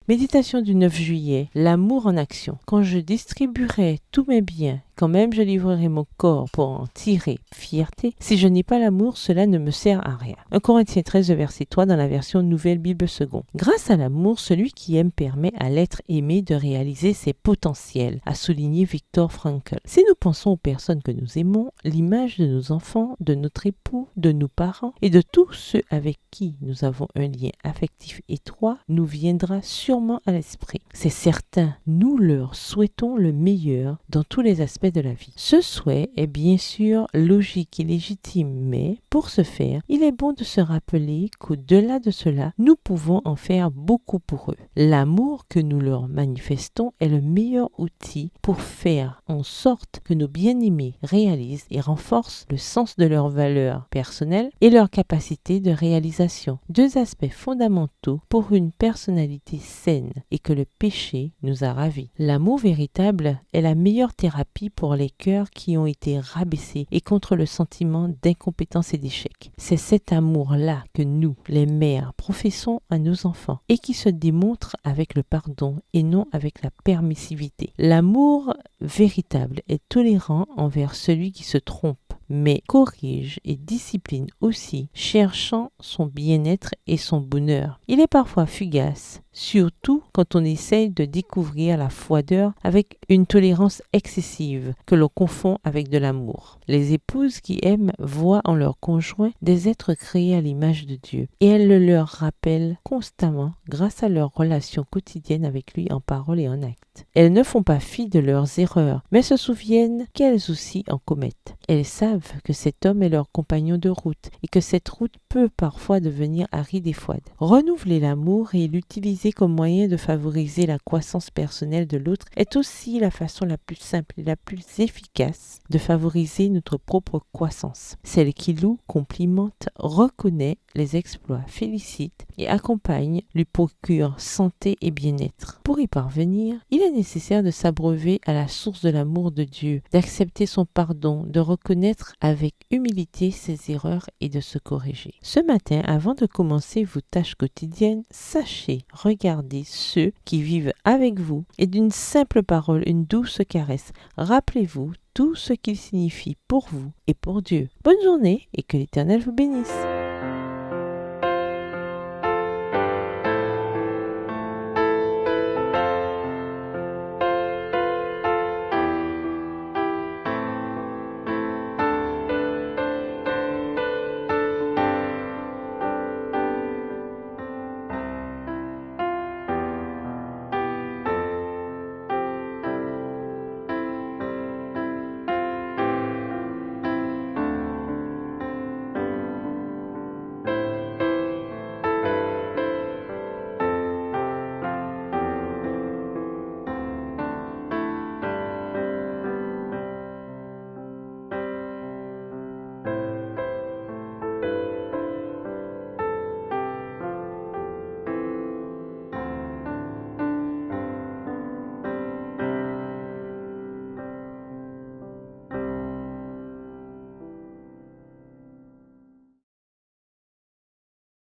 Méditation du 9 juillet, l'amour en action. Quand je distribuerai tous mes biens, quand même je livrerai mon corps pour en tirer fierté, si je n'ai pas l'amour, cela ne me sert à rien. 1 Corinthiens 13, verset 3 dans la version Nouvelle Bible Seconde. Grâce à l'amour, celui qui aime permet à l'être aimé de réaliser ses potentiels, a souligné Viktor Frankl. Si nous pensons aux personnes que nous aimons, l'image de nos enfants, de notre époux, de nos parents et de tous ceux avec qui nous avons un lien affectif étroit nous viendra sûrement à l'esprit. C'est certain, nous leur souhaitons le meilleur dans tous les aspects de la vie. Ce souhait est bien sûr logique et légitime, mais pour ce faire, il est bon de se rappeler qu'au-delà de cela, nous pouvons en faire beaucoup pour eux. L'amour que nous leur manifestons est le meilleur outil pour faire en sorte que nos bien-aimés réalisent et renforcent le sens de leurs valeurs personnelles et leur capacité de réalisation. Deux aspects fondamentaux pour une personnalité saine et que le péché nous a ravis. L'amour véritable est la meilleure thérapie pour les cœurs qui ont été rabaissés et contre le sentiment d'incompétence et d'échec. C'est cet amour-là que nous, les mères, professons à nos enfants et qui se démontre avec le pardon et non avec la permissivité. L'amour véritable est tolérant envers celui qui se trompe, mais corrige et discipline aussi, cherchant son bien-être et son bonheur. Il est parfois fugace, surtout quand on essaye de découvrir la froideur avec une tolérance excessive que l'on confond avec de l'amour. Les épouses qui aiment voient en leur conjoint des êtres créés à l'image de Dieu et elles le leur rappellent constamment grâce à leur relation quotidienne avec lui en parole et en acte. Elles ne font pas fi de leurs erreurs, mais se souviennent qu'elles aussi en commettent. Elles savent que cet homme est leur compagnon de route et que cette route peut parfois devenir aride et froide. Renouveler l'amour et l'utiliser comme moyen de favoriser la croissance personnelle de l'autre est aussi la façon la plus simple et la plus efficace de favoriser notre propre croissance. Celle qui loue, complimente, reconnaît les exploits, félicite et accompagne, lui procure santé et bien-être. Pour y parvenir, il est nécessaire de s'abreuver à la source de l'amour de Dieu, d'accepter son pardon, de reconnaître avec humilité ses erreurs et de se corriger. Ce matin, avant de commencer vos tâches quotidiennes, sachez regarder ceux qui vivent avec vous et d'une simple parole, une douce caresse. Rappelez-vous tout ce qu'il signifie pour vous et pour Dieu. Bonne journée et que l'Éternel vous bénisse.